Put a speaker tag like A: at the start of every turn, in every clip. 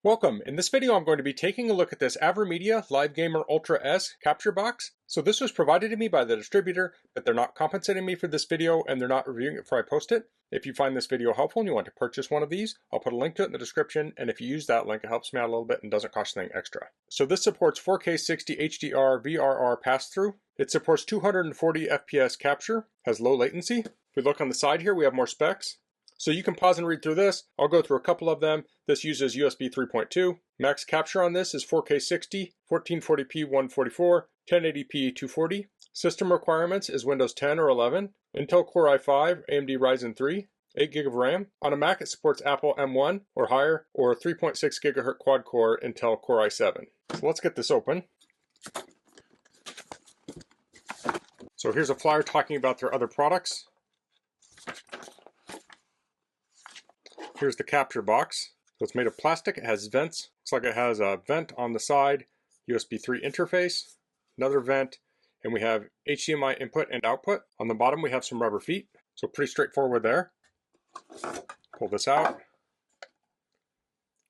A: Welcome. In this video, I'm going to be taking a look at this AVerMedia LiveGamer Ultra S capture box. So this was provided to me by the distributor, but they're not compensating me for this video and they're not reviewing it before I post it. If you find this video helpful and you want to purchase one of these, I'll put a link to it in the description. And if you use that link, it helps me out a little bit and doesn't cost anything extra. So this supports 4K 60 HDR VRR pass-through. It supports 240 FPS capture, has low latency. If we look on the side here, we have more specs. So you can pause and read through this. I'll go through a couple of them. This uses USB 3.2. Max capture on this is 4K 60, 1440p 144, 1080p 240. System requirements is Windows 10 or 11, Intel Core i5, AMD Ryzen 3, 8 GB of RAM. On a Mac, it supports Apple M1 or higher, or 3.6 GHz quad-core Intel Core i7. So let's get this open. So here's a flyer talking about their other products. Here's the capture box. So it's made of plastic, it has vents. Looks like it has a vent on the side, USB 3 interface, another vent, and we have HDMI input and output. On the bottom we have some rubber feet, so pretty straightforward there. Pull this out.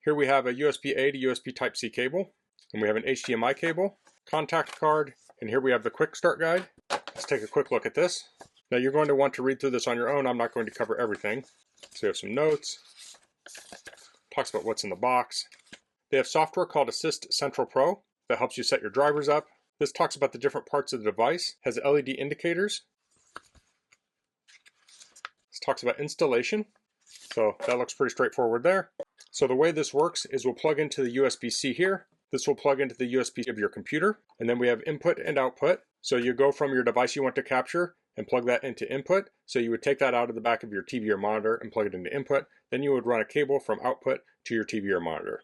A: Here we have a USB-A to USB Type-C cable, and we have an HDMI cable, contact card, and here we have the quick start guide. Let's take a quick look at this. Now you're going to want to read through this on your own. I'm not going to cover everything. So we have some notes. Talks about what's in the box. They have software called Assist Central Pro that helps you set your drivers up. This talks about the different parts of the device, has LED indicators. This talks about installation. So that looks pretty straightforward there. So the way this works is we'll plug into the USB-C here. This will plug into the USB of your computer. And then we have input and output. So you go from your device you want to capture and plug that into input. So you would take that out of the back of your TV or monitor and plug it into input. Then you would run a cable from output to your TV or monitor.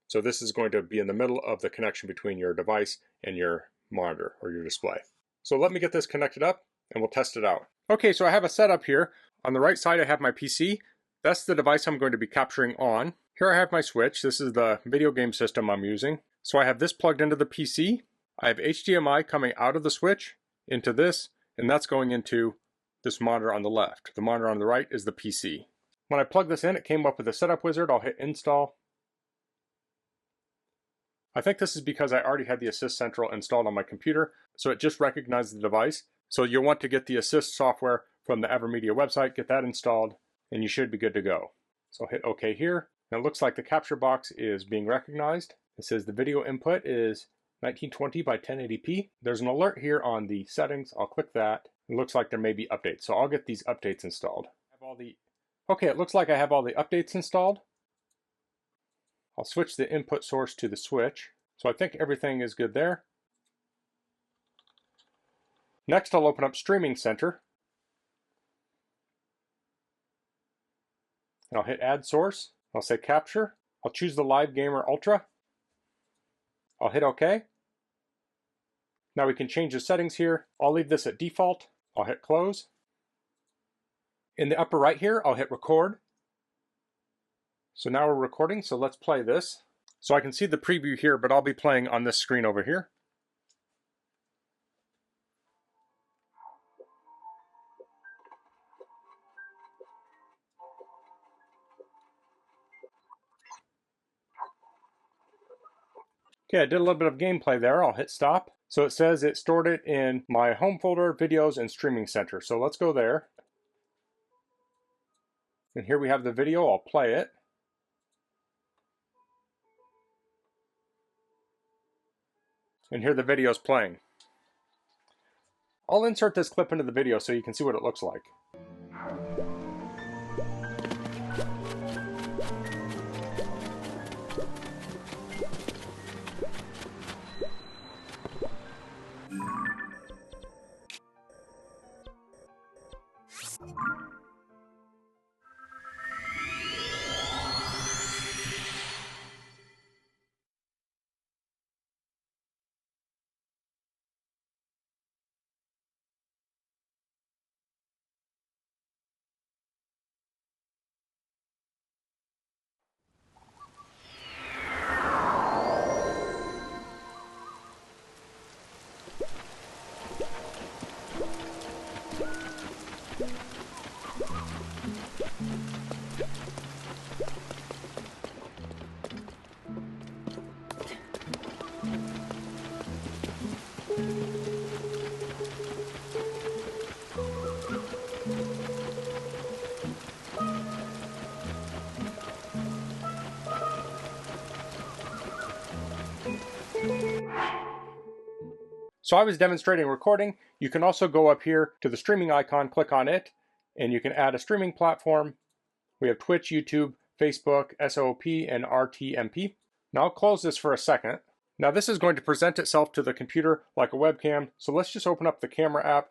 A: So this is going to be in the middle of the connection between your device and your monitor or your display. So let me get this connected up and we'll test it out. Okay, so I have a setup here. On the right side I have my PC. That's the device I'm going to be capturing on. Here I have my switch. This is the video game system I'm using. So I have this plugged into the PC. I have HDMI coming out of the switch into this, and that's going into this monitor on the left. The monitor on the right is the PC. When I plug this in, it came up with a setup wizard. I'll hit install. I think this is because I already had the Assist Central installed on my computer, so it just recognized the device. So you'll want to get the Assist software from the AVerMedia website, get that installed, and you should be good to go. So I'll hit OK here. And it looks like the capture box is being recognized. It says the video input is 1920 by 1080p. There's an alert here on the settings. I'll click that. It looks like there may be updates, so I'll get these updates installed. Okay, it looks like I have all the updates installed. I'll switch the input source to the switch. So I think everything is good there. Next, I'll open up Streaming Center. And I'll hit Add Source. I'll say Capture. I'll choose the LiveGamer Ultra. I'll hit OK. Now we can change the settings here. I'll leave this at default. I'll hit Close. In the upper right here, I'll hit Record. So now we're recording, so let's play this. So I can see the preview here, but I'll be playing on this screen over here. Okay, I did a little bit of gameplay there. I'll hit stop. So it says it stored it in my home folder, videos, and streaming center. So let's go there. And here we have the video. I'll play it. And here the video is playing. I'll insert this clip into the video so you can see what it looks like. So I was demonstrating recording. You can also go up here to the streaming icon, click on it, and you can add a streaming platform. We have Twitch, YouTube, Facebook, SOP, and RTMP. Now I'll close this for a second. Now this is going to present itself to the computer like a webcam, so let's just open up the camera app.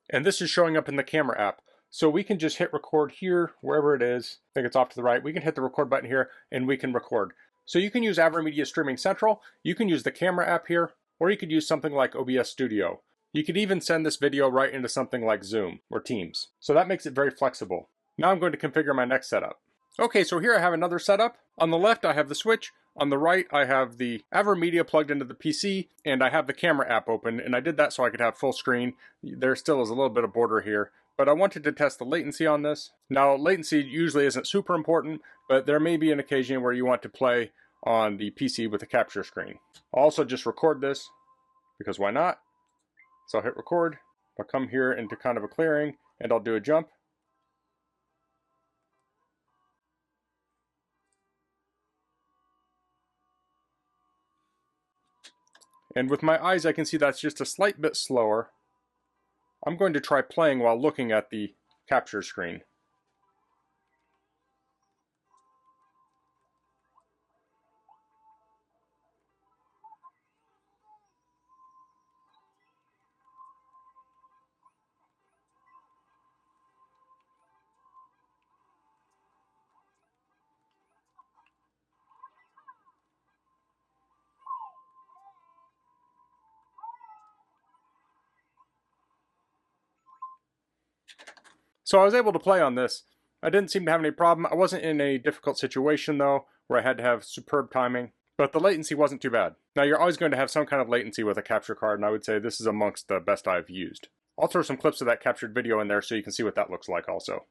A: And this is showing up in the camera app. So we can just hit record here, wherever it is. I think it's off to the right. We can hit the record button here and we can record. So you can use AVerMedia Streaming Central, you can use the camera app here, or you could use something like OBS Studio. You could even send this video right into something like Zoom or Teams. So that makes it very flexible. Now I'm going to configure my next setup. Okay, so here I have another setup. On the left I have the switch, on the right I have the AVerMedia plugged into the PC, and I have the camera app open, and I did that so I could have full screen. There still is a little bit of border here, but I wanted to test the latency on this. Now latency usually isn't super important, but there may be an occasion where you want to play on the PC with a capture screen. I'll also just record this, because why not? So I'll hit record, I'll come here into kind of a clearing, and I'll do a jump. And with my eyes I can see that's just a slight bit slower. I'm going to try playing while looking at the capture screen. So I was able to play on this. I didn't seem to have any problem. I wasn't in a difficult situation though, where I had to have superb timing, but the latency wasn't too bad. Now you're always going to have some kind of latency with a capture card, and I would say this is amongst the best I've used. I'll throw some clips of that captured video in there so you can see what that looks like also.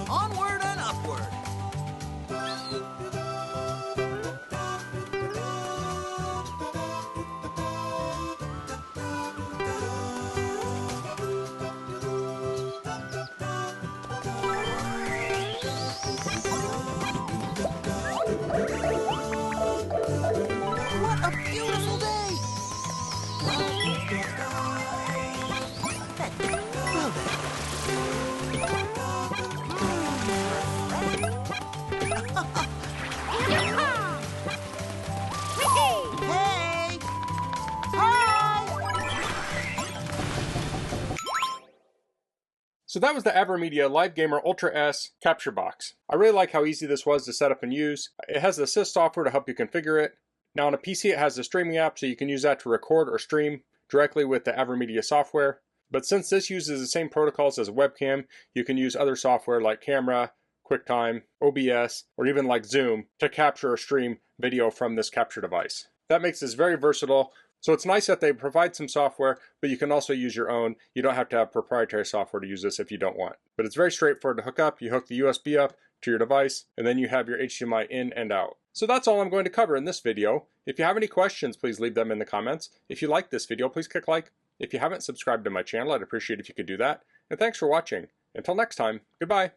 B: Onward and upward. What a beautiful day! Hey!
A: So that was the AVerMedia Live Gamer Ultra S capture box. I really like how easy this was to set up and use. It has the assist software to help you configure it. Now on a PC it has the streaming app, so you can use that to record or stream directly with the AVerMedia software. But since this uses the same protocols as a webcam, you can use other software like Camera, QuickTime, OBS, or even like Zoom to capture or stream video from this capture device. That makes this very versatile. So it's nice that they provide some software, but you can also use your own. You don't have to have proprietary software to use this if you don't want. But it's very straightforward to hook up. You hook the USB up to your device, and then you have your HDMI in and out. So that's all I'm going to cover in this video. If you have any questions, please leave them in the comments. If you like this video, please click like. If you haven't subscribed to my channel, I'd appreciate if you could do that. And thanks for watching. Until next time, goodbye.